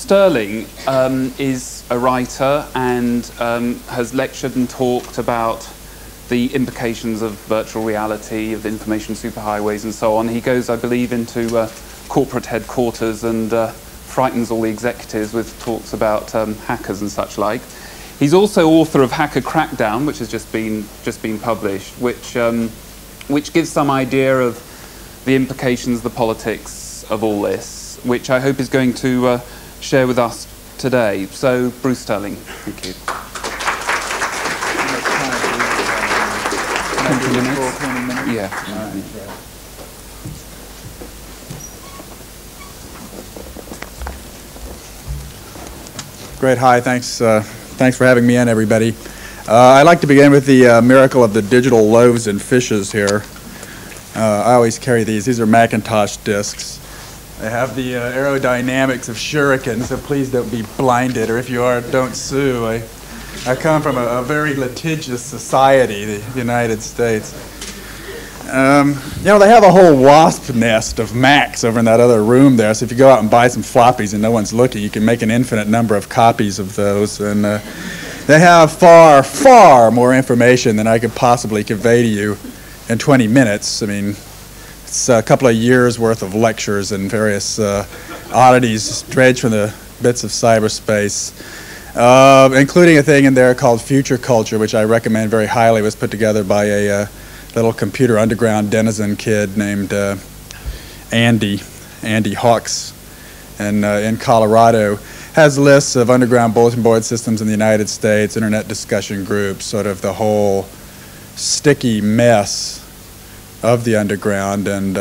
Sterling is a writer and has lectured and talked about the implications of virtual reality, of information superhighways and so on. He goes, I believe, into corporate headquarters and frightens all the executives with talks about hackers and such like. He's also author of Hacker Crackdown, which has just been published, which gives some idea of the implications, the politics of all this, which I hope is going to share with us today. So, Bruce Sterling, thank you. 20 minutes? 20 minutes? Yeah. Great. Hi. Thanks for having me in, everybody. I'd like to begin with the miracle of the digital loaves and fishes here. I always carry these. These are Macintosh discs. They have the aerodynamics of shurikens, so please don't be blinded, or if you are, don't sue. I come from a very litigious society, the United States. You know, they have a whole wasp nest of Macs over in that other room there, so if you go out and buy some floppies and no one's looking, you can make an infinite number of copies of those. And they have far, far more information than I could possibly convey to you in 20 minutes. I mean, it's a couple of years' worth of lectures and various oddities dredged from the bits of cyberspace, including a thing in there called Future Culture, which I recommend very highly. It was put together by a little computer underground denizen kid named Andy Hawks in Colorado. Has lists of underground bulletin board systems in the United States, internet discussion groups, sort of the whole sticky mess of the underground. And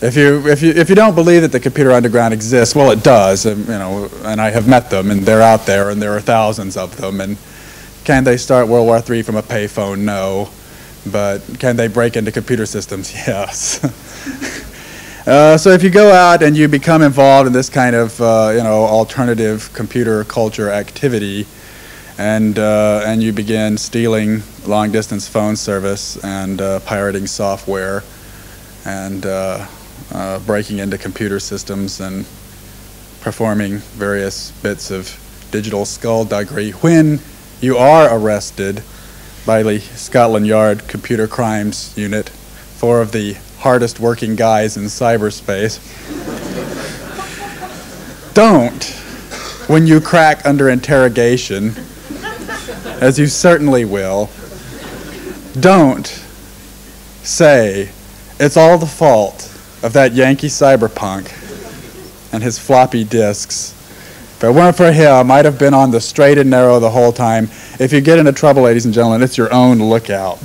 if you don't believe that the computer underground exists, well, it does. You know, and I have met them, and they're out there, and there are thousands of them. And can they start World War III from a payphone? No. But can they break into computer systems? Yes. So if you go out and you become involved in this kind of alternative computer culture activity, and you begin stealing long-distance phone service and pirating software and breaking into computer systems and performing various bits of digital skullduggery, when you are arrested by the Scotland Yard Computer Crimes Unit, 4 of the hardest working guys in cyberspace, don't, when you crack under interrogation, as you certainly will, don't say it's all the fault of that Yankee Cyberpunk and his floppy disks. If it weren't for him, I'd have been on the straight and narrow the whole time. If you get into trouble, ladies and gentlemen, it's your own lookout.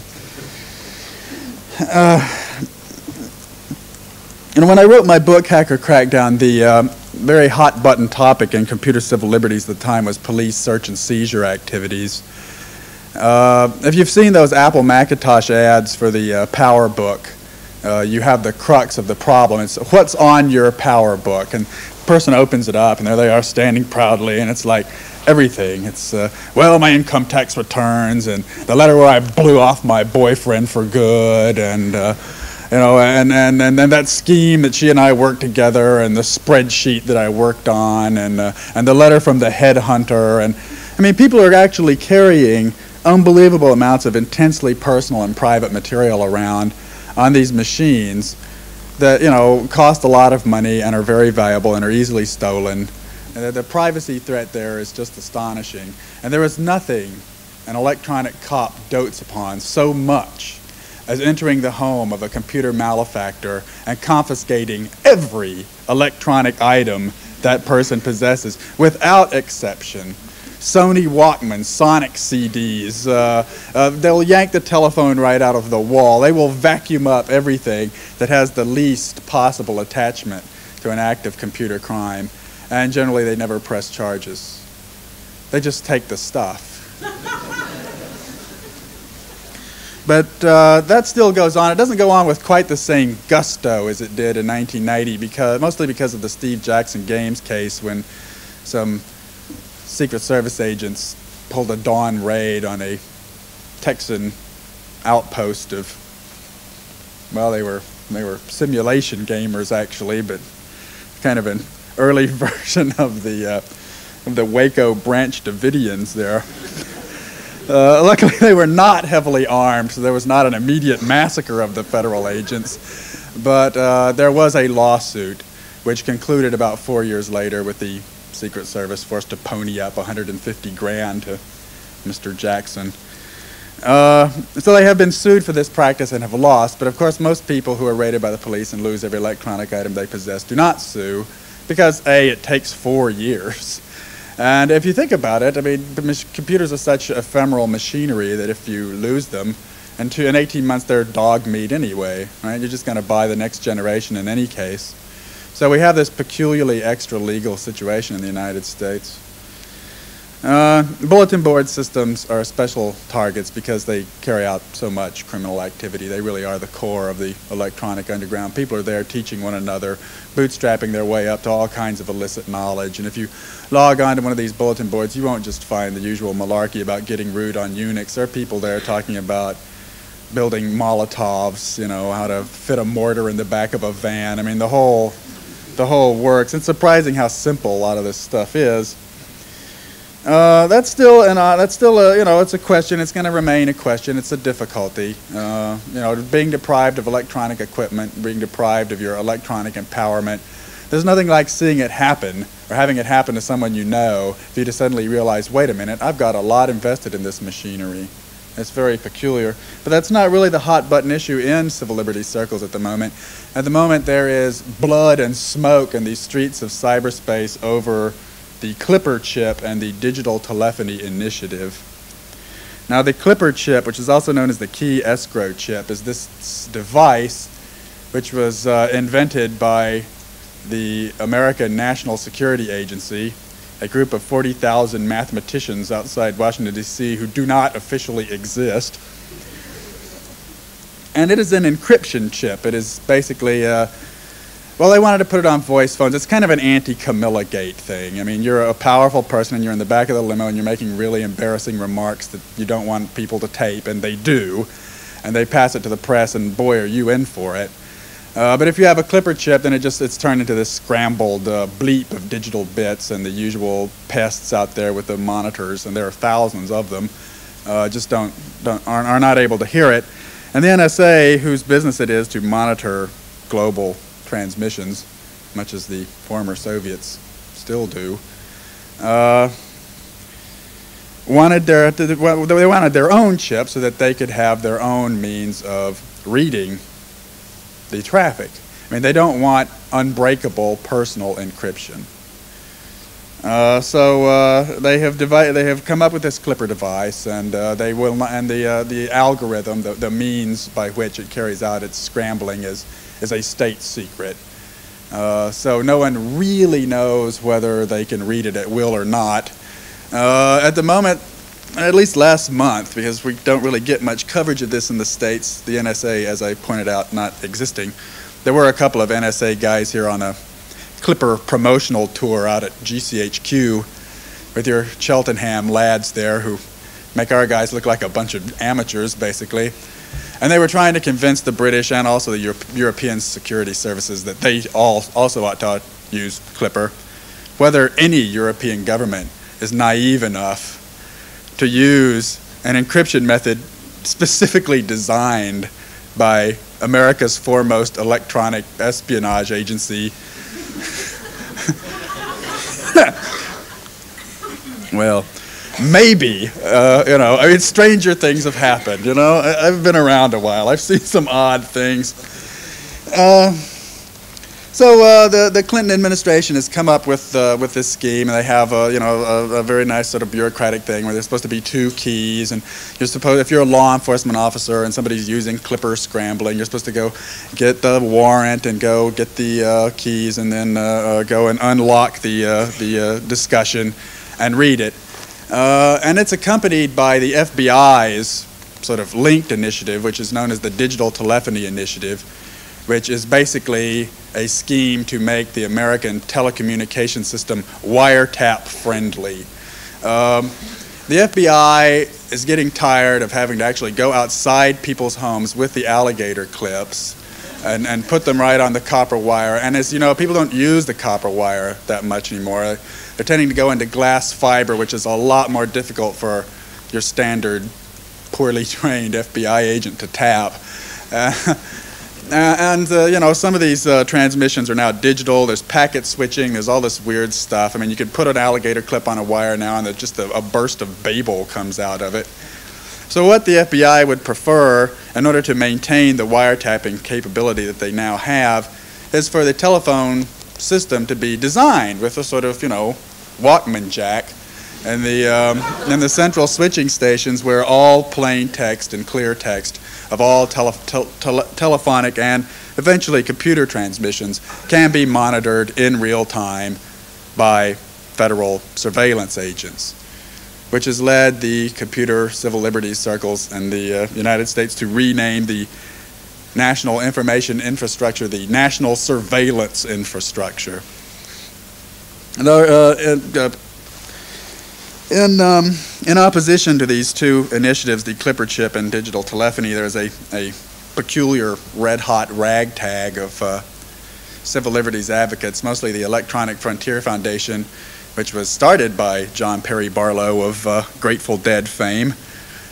And when I wrote my book, Hacker Crackdown, the very hot-button topic in computer civil liberties at the time was police search and seizure activities. If you've seen those Apple Macintosh ads for the Power Book, you have the crux of the problem. It's what's on your Power Book, and the person opens it up, and there they are standing proudly, and it's like everything. It's, well, my income tax returns, and the letter where I blew off my boyfriend for good, and and that scheme that she and I worked together, and the spreadsheet that I worked on, and the letter from the headhunter. And I mean, people are actually carrying unbelievable amounts of intensely personal and private material around on these machines that, you know, cost a lot of money and are very valuable and are easily stolen. And the privacy threat there is just astonishing. And there is nothing an electronic cop dotes upon so much as entering the home of a computer malefactor and confiscating every electronic item that person possesses, without exception. Sony Walkman, Sonic CDs, they'll yank the telephone right out of the wall. They will vacuum up everything that has the least possible attachment to an act of computer crime. And generally they never press charges. They just take the stuff. But that still goes on. It doesn't go on with quite the same gusto as it did in 1990, mostly because of the Steve Jackson Games case, when some Secret Service agents pulled a dawn raid on a Texan outpost of, well, they were simulation gamers actually, but kind of an early version of the Waco Branch Davidians there. Luckily, they were not heavily armed, so there was not an immediate massacre of the federal agents. But there was a lawsuit, which concluded about 4 years later with the Secret Service forced to pony up 150 grand to Mr. Jackson. So they have been sued for this practice and have lost, but of course most people who are raided by the police and lose every electronic item they possess do not sue, because A, it takes 4 years. And if you think about it, I mean, computers are such ephemeral machinery that if you lose them, in 18 months they're dog meat anyway, right? You're just going to buy the next generation in any case. So we have this peculiarly extra-legal situation in the United States. Bulletin board systems are special targets because they carry out so much criminal activity. They really are the core of the electronic underground. People are there teaching one another, bootstrapping their way up to all kinds of illicit knowledge. And if you log on to one of these bulletin boards, you won't just find the usual malarkey about getting root on Unix. There are people there talking about building Molotovs, you know, how to fit a mortar in the back of a van. I mean, the whole works. It's surprising how simple a lot of this stuff is. That's still you know, it's a question. It's going to remain a question. It's a difficulty. You know, being deprived of electronic equipment, being deprived of your electronic empowerment. There's nothing like seeing it happen or having it happen to someone you know for you to suddenly realize, wait a minute, I've got a lot invested in this machinery. It's very peculiar. But that's not really the hot button issue in civil liberties circles at the moment. At the moment, there is blood and smoke in the streets of cyberspace over the Clipper chip and the Digital Telephony Initiative. Now, the Clipper chip, which is also known as the key escrow chip, is this device which was invented by the American National Security Agency, a group of 40,000 mathematicians outside Washington, D.C. who do not officially exist. And it is an encryption chip. It is basically, well, they wanted to put it on voice phones. It's kind of an anti-Camilla Gate thing. I mean, you're a powerful person and you're in the back of the limo and you're making really embarrassing remarks that you don't want people to tape, and they do. And they pass it to the press, and boy, are you in for it. But if you have a Clipper chip, then it's turned into this scrambled bleep of digital bits, and the usual pests out there with the monitors, and there are thousands of them, just are not able to hear it. And the NSA, whose business it is to monitor global transmissions, much as the former Soviets still do, they wanted their own chip so that they could have their own means of reading the traffic. I mean, they don't want unbreakable personal encryption. So they have come up with this Clipper device, and the algorithm, the means by which it carries out its scrambling is a state secret. So no one really knows whether they can read it at will or not. At the moment, at least last month, because we don't really get much coverage of this in the States, the NSA, as I pointed out, not existing. There were a couple of NSA guys here on a Clipper promotional tour out at GCHQ with your Cheltenham lads there who make our guys look like a bunch of amateurs, basically. And they were trying to convince the British and also the European security services that they also ought to use Clipper. Whether any European government is naive enough to use an encryption method specifically designed by America's foremost electronic espionage agency. Well, maybe, you know, I mean, stranger things have happened, you know. I've been around a while. I've seen some odd things. So the Clinton administration has come up with this scheme, and they have a very nice sort of bureaucratic thing where there's supposed to be 2 keys, and you're supposed, if you're a law enforcement officer and somebody's using Clipper scrambling, you're supposed to go get the warrant and go get the keys, and then go and unlock the discussion and read it. And it's accompanied by the FBI's sort of linked initiative, which is known as the Digital Telephony Initiative, which is basically a scheme to make the American telecommunication system wiretap friendly. The FBI is getting tired of having to actually go outside people's homes with the alligator clips and put them right on the copper wire. And as you know, people don't use the copper wire that much anymore. They're tending to go into glass fiber, which is a lot more difficult for your standard poorly trained FBI agent to tap. You know, some of these transmissions are now digital. There's packet switching. There's all this weird stuff. I mean, you could put an alligator clip on a wire now, and just a burst of Babel comes out of it. So what the FBI would prefer, in order to maintain the wiretapping capability that they now have, is for the telephone system to be designed with a sort of, you know, Walkman jack, and the central switching stations where all plain text and clear text of all telephonic and eventually computer transmissions can be monitored in real time by federal surveillance agents, which has led the computer civil liberties circles in the United States to rename the national information infrastructure the National Surveillance Infrastructure. In opposition to these two initiatives, the Clipper chip and digital telephony, there's a peculiar red-hot ragtag of civil liberties advocates, mostly the Electronic Frontier Foundation, which was started by John Perry Barlow of Grateful Dead fame,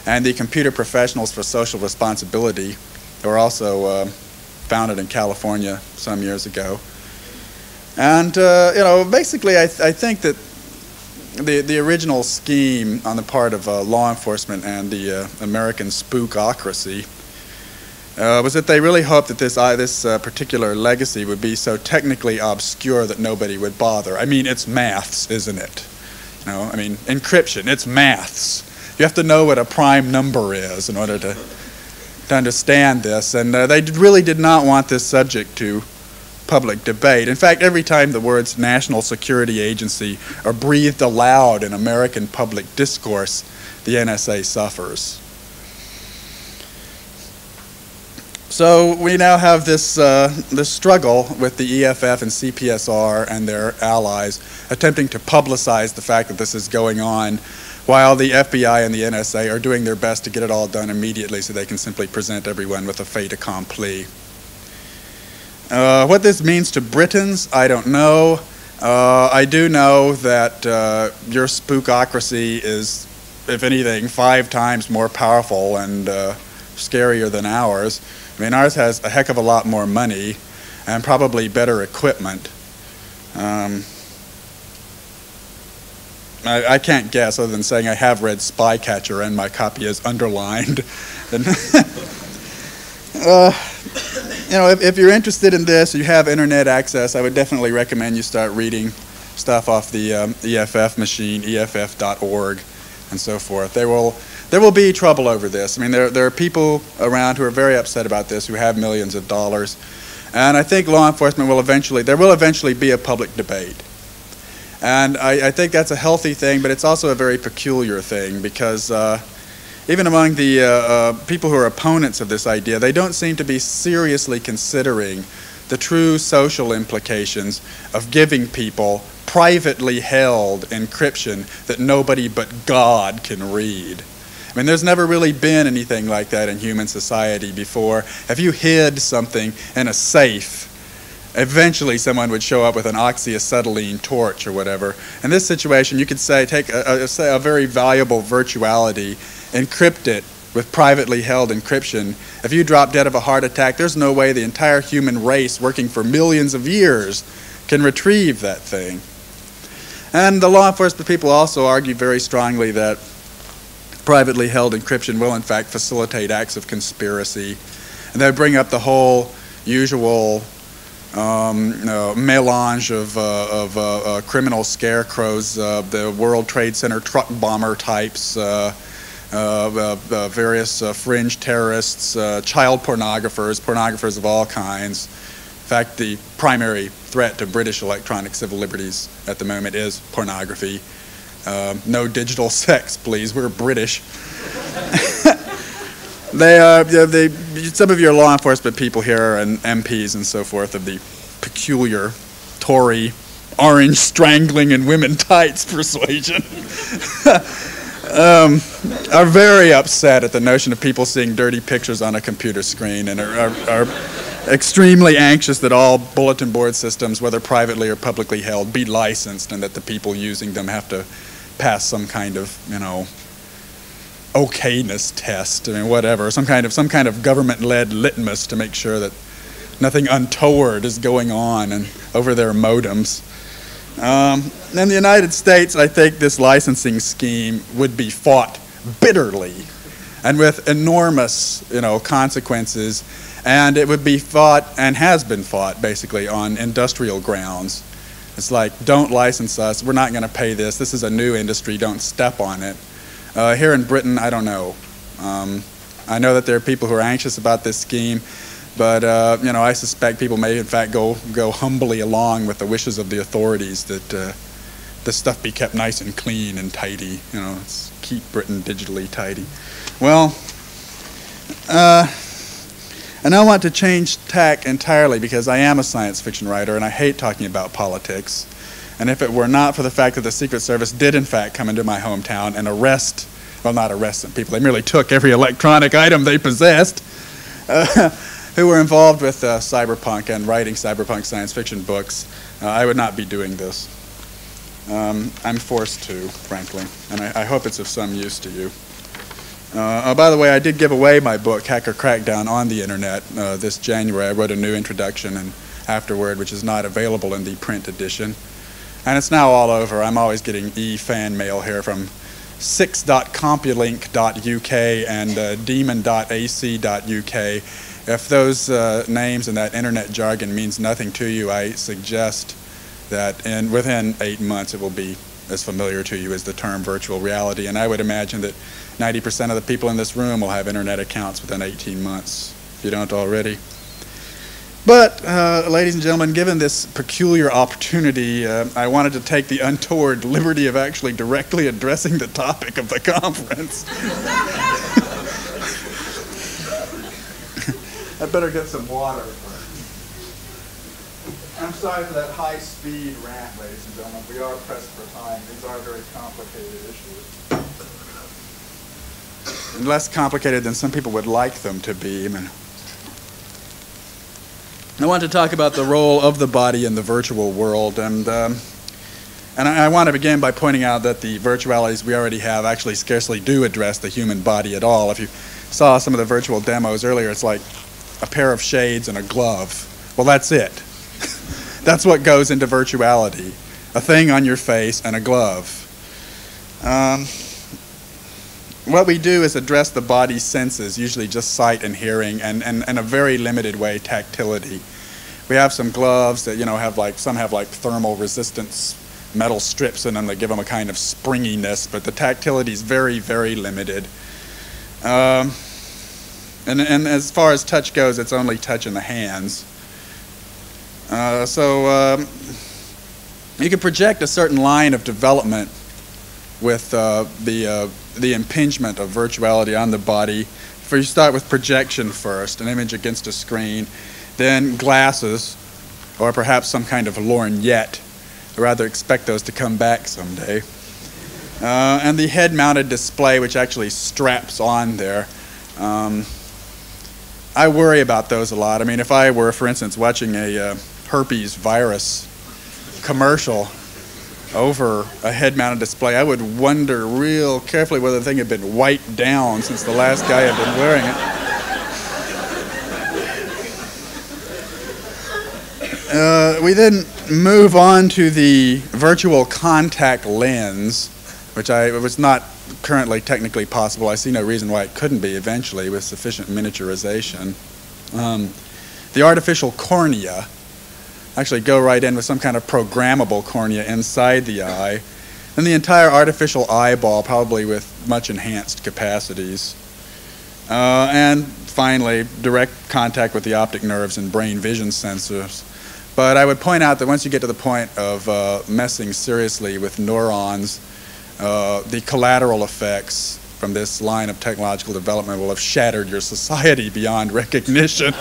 and the Computer Professionals for Social Responsibility, who were also founded in California some years ago. And, you know, basically I think that the original scheme on the part of law enforcement and the American spookocracy was that they really hoped that this particular legacy would be so technically obscure that nobody would bother. I mean, it's maths, isn't it? You know, I mean, encryption, it's maths. You have to know what a prime number is in order to understand this, and they really did not want this subject to public debate. In fact, every time the words National Security Agency are breathed aloud in American public discourse, the NSA suffers. So we now have this struggle with the EFF and CPSR and their allies attempting to publicize the fact that this is going on, while the FBI and the NSA are doing their best to get it all done immediately so they can simply present everyone with a fait accompli. What this means to Britons, I don't know. I do know that your spookocracy is, if anything, 5 times more powerful and scarier than ours. I mean, ours has a heck of a lot more money and probably better equipment. I can't guess other than saying I have read Spycatcher and my copy is underlined. You know, if you're interested in this, you have internet access, I would definitely recommend you start reading stuff off the EFF machine, EFF.org, and so forth. There will be trouble over this. I mean, there are people around who are very upset about this, who have millions of dollars, and I think law enforcement will eventually be a public debate. And I think that's a healthy thing, but it's also a very peculiar thing, because even among the people who are opponents of this idea, they don't seem to be seriously considering the true social implications of giving people privately held encryption that nobody but God can read. I mean, there's never really been anything like that in human society before. If you hid something in a safe, eventually someone would show up with an oxyacetylene torch or whatever. In this situation, you could say, take a very valuable virtuality, encrypt it with privately held encryption. If you drop dead of a heart attack, there's no way the entire human race working for millions of years can retrieve that thing. And the law enforcement people also argue very strongly that privately held encryption will in fact facilitate acts of conspiracy. And they bring up the whole usual melange of criminal scarecrows, the World Trade Center truck bomber types, various fringe terrorists, child pornographers of all kinds. In fact, the primary threat to British electronic civil liberties at the moment is pornography. No digital sex, please. We're British. Some of your law enforcement people here and MPs and so forth of the peculiar Tory orange strangling in women tights persuasion are very upset at the notion of people seeing dirty pictures on a computer screen and are extremely anxious that all bulletin board systems, whether privately or publicly held, be licensed, and that the people using them have to pass some kind of, okayness test, whatever, some kind of government-led litmus to make sure that nothing untoward is going on and over their modems. In the United States, I think this licensing scheme would be fought bitterly and with enormous, consequences, and it would be fought and has been fought basically on industrial grounds. It's like, don't license us, we're not going to pay this, this is a new industry, don't step on it. Here in Britain, I don't know. I know that there are people who are anxious about this scheme, but I suspect people may in fact go humbly along with the wishes of the authorities that this stuff be kept nice and clean and tidy. Let's keep Britain digitally tidy. Well, and I want to change tack entirely because I am a science fiction writer and I hate talking about politics. And if it were not for the fact that the Secret Service did in fact come into my hometown and not arrest some people, they merely took every electronic item they possessed, who were involved with Cyberpunk and writing Cyberpunk science fiction books, I would not be doing this. I'm forced to, frankly, and I hope it's of some use to you. By the way, I did give away my book, Hacker Crackdown, on the internet this January. I wrote a new introduction and afterward, which is not available in the print edition. And it's now all over. I'm always getting e-fan mail here from 6.compulink.uk and demon.ac.uk. If those names and that internet jargon means nothing to you, I suggest that within 8 months it will be as familiar to you as the term virtual reality. And I would imagine that 90% of the people in this room will have internet accounts within 18 months, if you don't already. But, ladies and gentlemen, given this peculiar opportunity, I wanted to take the untoward liberty of actually directly addressing the topic of the conference. I better get some water first. I'm sorry for that high-speed rant, ladies and gentlemen. We are pressed for time. These are very complicated issues. And less complicated than some people would like them to be. I want to talk about the role of the body in the virtual world, and I want to begin by pointing out that the virtualities we already have actually scarcely do address the human body at all. If you saw some of the virtual demos earlier, it's like a pair of shades and a glove. Well, that's it. That's what goes into virtuality. A thing on your face and a glove. What we do is address the body's senses, usually just sight and hearing, and in a very limited way, tactility. We have some gloves that some have thermal resistance metal strips in them that give them a kind of springiness, but the tactility is very, very limited. And as far as touch goes, it's only touch in the hands. So you can project a certain line of development with the impingement of virtuality on the body. You start with projection first, an image against a screen, then glasses, or perhaps some kind of lorgnette. I rather expect those to come back someday. And the head-mounted display, which actually straps on there. I worry about those a lot. If I were, for instance, watching a herpes virus commercial over a head-mounted display, I would wonder real carefully whether the thing had been wiped down since the last guy had been wearing it. We then move on to the virtual contact lens, which was not currently technically possible. I see no reason why it couldn't be eventually with sufficient miniaturization. The artificial cornea, actually go right in with some kind of programmable cornea inside the eye, and the entire artificial eyeball, probably with much enhanced capacities. And finally, direct contact with the optic nerves and brain vision sensors. But I would point out that once you get to the point of messing seriously with neurons, the collateral effects from this line of technological development will have shattered your society beyond recognition.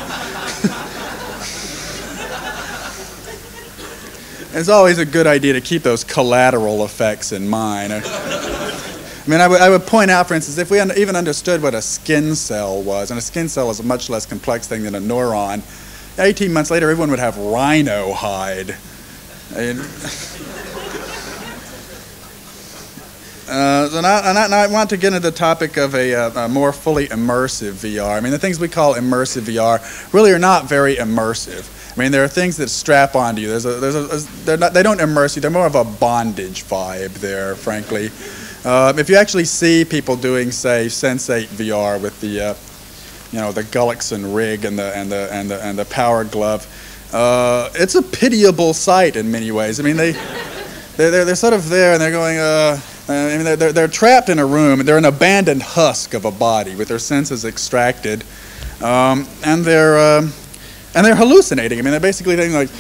It's always a good idea to keep those collateral effects in mind. I would point out, for instance, if we even understood what a skin cell was, and a skin cell is a much less complex thing than a neuron, 18 months later, everyone would have rhino hide. So now I want to get into the topic of a more fully immersive VR. I mean, the things we call immersive VR really are not very immersive. I mean, there are things that strap onto you. They don't immerse you. They're more of a bondage vibe there, frankly. If you actually see people doing, say, Sensate VR with the, the Gullickson rig and the Power Glove, it's a pitiable sight in many ways. I mean, they're sort of there and they're going. I mean, they're trapped in a room. They're an abandoned husk of a body with their senses extracted, and they're hallucinating. I mean, they're basically thinking like,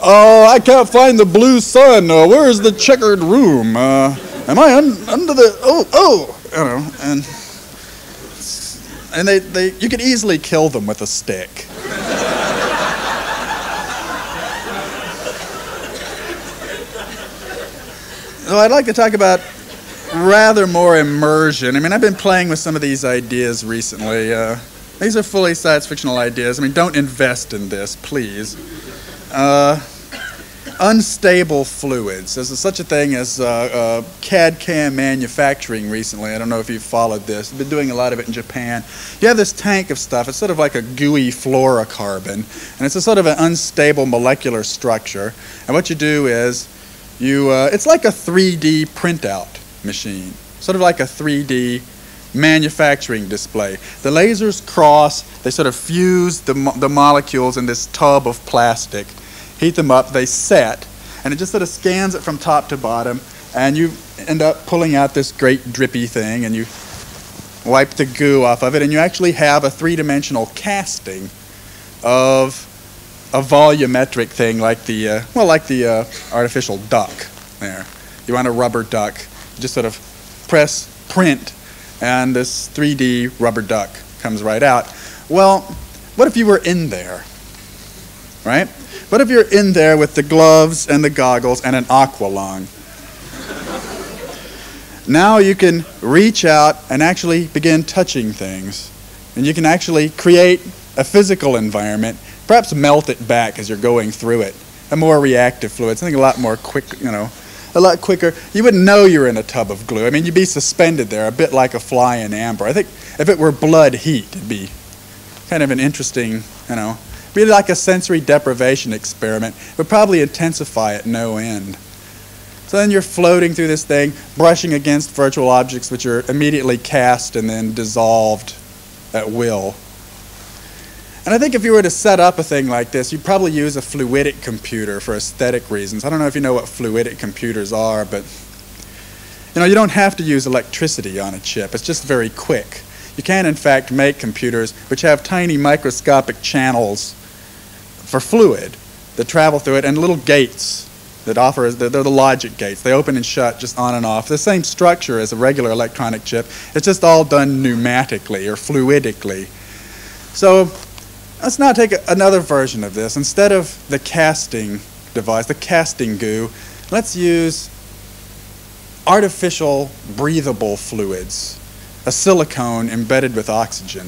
"Oh, I can't find the blue sun. Where's the checkered room? Am I under the? And you could easily kill them with a stick." So I'd like to talk about rather more immersion. I mean, I've been playing with some of these ideas recently. These are fully science fictional ideas. I mean, don't invest in this, please. Unstable fluids. There's such a thing as CAD/CAM manufacturing recently. I don't know if you've followed this. I've been doing a lot of it in Japan. You have this tank of stuff. It's sort of like a gooey fluorocarbon, and it's a sort of an unstable molecular structure. And what you do is it's like a 3D printout machine, sort of like a 3D manufacturing display. The lasers cross, they sort of fuse the molecules in this tub of plastic, heat them up, they set, and it just sort of scans it from top to bottom, and you end up pulling out this great drippy thing, and you wipe the goo off of it, and you actually have a three-dimensional casting of a volumetric thing like the artificial duck there. You want a rubber duck, you just sort of press print and this 3D rubber duck comes right out. Well, what if you were in there, right? What if you're in there with the gloves and the goggles and an aqua lung? Now you can reach out and actually begin touching things. And you can actually create a physical environment, perhaps melt it back as you're going through it. A more reactive fluid, something a lot more quick, a lot quicker. You wouldn't know you're in a tub of glue. I mean, you'd be suspended there, a bit like a fly in amber. I think if it were blood heat, it'd be kind of an interesting, be like a sensory deprivation experiment. It would probably intensify at no end. So then you're floating through this thing, brushing against virtual objects which are immediately cast and then dissolved at will. And I think if you were to set up a thing like this, you'd probably use a fluidic computer for aesthetic reasons. I don't know if you know what fluidic computers are, but you don't have to use electricity on a chip. It's just very quick. You can, in fact, make computers which have tiny microscopic channels for fluid that travel through it and little gates that offer, they're the logic gates. They open and shut just on and off. The same structure as a regular electronic chip. It's just all done pneumatically or fluidically. So let's now take another version of this. Instead of the casting device, the casting goo, let's use artificial breathable fluids, a silicone embedded with oxygen,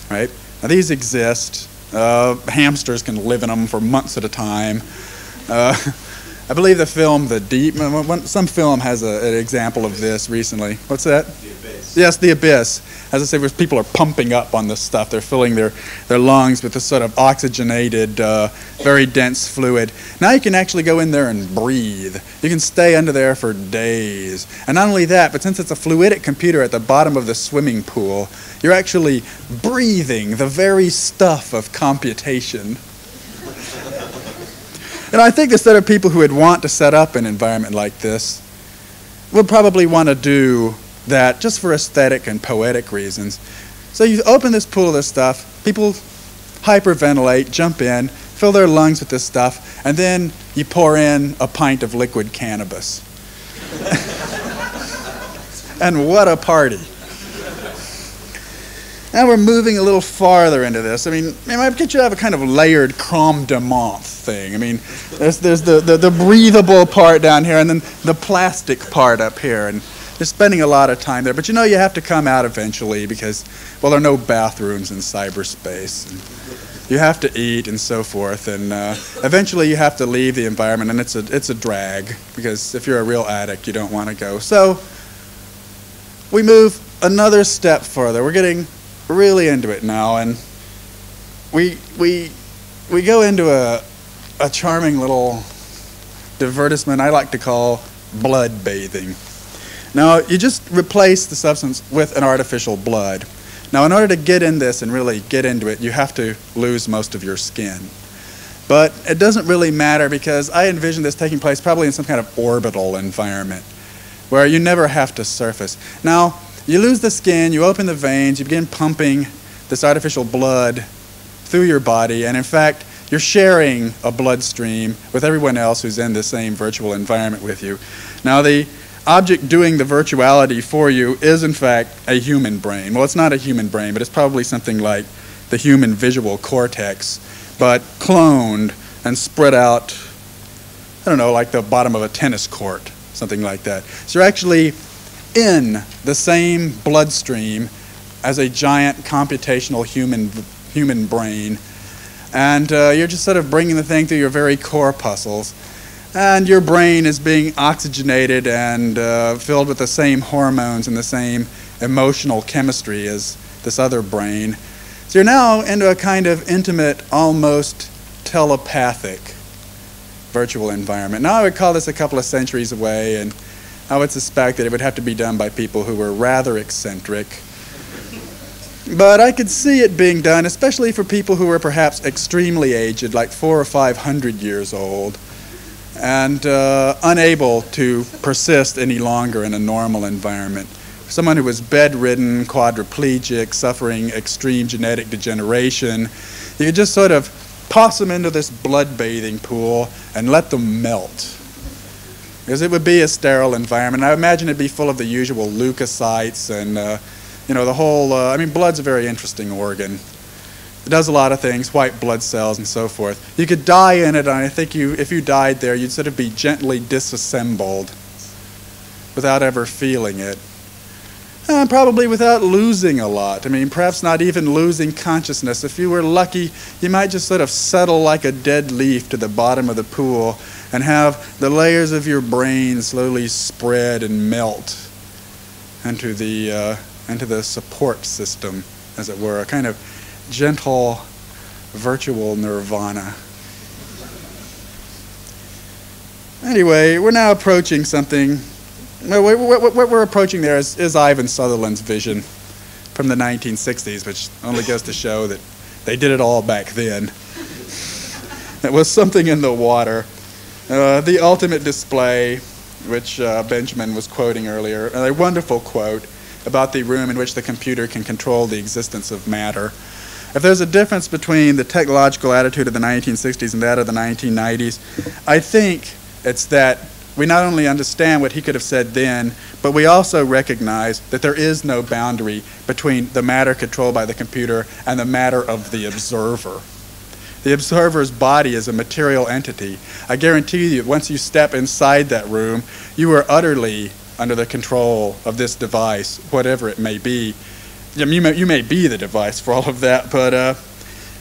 right? Now these exist. Hamsters can live in them for months at a time. I believe the film The Deep, some film has an example of this recently. What's that? The Abyss. Yes, The Abyss. As I say, where people are pumping up on this stuff. They're filling their lungs with this sort of oxygenated, very dense fluid. Now you can actually go in there and breathe. You can stay under there for days. And not only that, but since it's a fluidic computer at the bottom of the swimming pool, you're actually breathing the very stuff of computation. And I think the sort of people who would want to set up an environment like this would probably want to do that just for aesthetic and poetic reasons. So you open this pool of this stuff, people hyperventilate, jump in, fill their lungs with this stuff, and then you pour in a pint of liquid cannabis. And what a party. Now we're moving a little farther into this. I mean, it might get you to have a kind of layered creme de menthe thing. I mean, there's the breathable part down here and then the plastic part up here. And you're spending a lot of time there. But you have to come out eventually because, well, there are no bathrooms in cyberspace. you have to eat and so forth, and eventually you have to leave the environment, and it's a drag, because if you're a real addict, you don't want to go. So we move another step further. We're getting really into it now, and we go into a charming little divertisement I like to call blood bathing. Now, you just replace the substance with an artificial blood. Now, in order to get in this and really get into it, you have to lose most of your skin. But it doesn't really matter, because I envision this taking place probably in some kind of orbital environment where you never have to surface. Now, you lose the skin, you open the veins, you begin pumping this artificial blood through your body, and in fact, you're sharing a bloodstream with everyone else who's in the same virtual environment with you. Now, the object doing the virtuality for you is, in fact, a human brain. Well, it's not a human brain, but it's probably something like the human visual cortex, but cloned and spread out, I don't know, like the bottom of a tennis court, something like that. So you're actually in the same bloodstream as a giant computational human brain, and you're just sort of bringing the thing through your very corpuscles. And your brain is being oxygenated and filled with the same hormones and the same emotional chemistry as this other brain. So you're now into a kind of intimate, almost telepathic virtual environment. Now, I would call this a couple of centuries away, and I would suspect that it would have to be done by people who were rather eccentric. But I could see it being done, especially for people who were perhaps extremely aged, like 400 or 500 years old, and unable to persist any longer in a normal environment. Someone who was bedridden, quadriplegic, suffering extreme genetic degeneration, you could just sort of toss them into this blood bathing pool and let them melt. Because it would be a sterile environment. I imagine it'd be full of the usual leukocytes and you know, the whole, I mean, blood's a very interesting organ. It does a lot of things, white blood cells and so forth. You could die in it, and I think if you died there, you'd sort of be gently disassembled without ever feeling it. And probably without losing a lot. I mean, perhaps not even losing consciousness. If you were lucky, you might just sort of settle like a dead leaf to the bottom of the pool and have the layers of your brain slowly spread and melt into the support system, as it were, a kind of gentle virtual nirvana. Anyway, we're now approaching something. What we're approaching there is Ivan Sutherland's vision from the 1960s, which only goes to show that they did it all back then. It was something in the water. The ultimate display, which Benjamin was quoting earlier, a wonderful quote about the room in which the computer can control the existence of matter. If there's a difference between the technological attitude of the 1960s and that of the 1990s, I think it's that we not only understand what he could have said then, but we also recognize that there is no boundary between the matter controlled by the computer and the matter of the observer. The observer's body is a material entity. I guarantee you, once you step inside that room, you are utterly under the control of this device, whatever it may be. I mean, you may be the device for all of that, but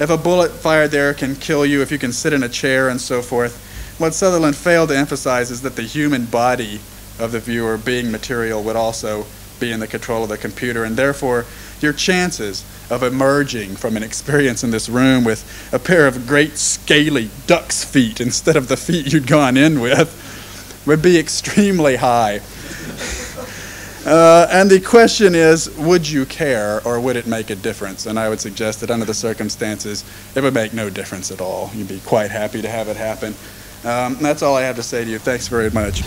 if a bullet fired there can kill you, if you can sit in a chair and so forth, what Sutherland failed to emphasize is that the human body of the viewer, being material, would also be in the control of the computer, and therefore your chances of emerging from an experience in this room with a pair of great scaly duck's feet instead of the feet you'd gone in with would be extremely high. And the question is, would you care, or would it make a difference? And I would suggest that under the circumstances, it would make no difference at all. You'd be quite happy to have it happen. That's all I have to say to you. Thanks very much.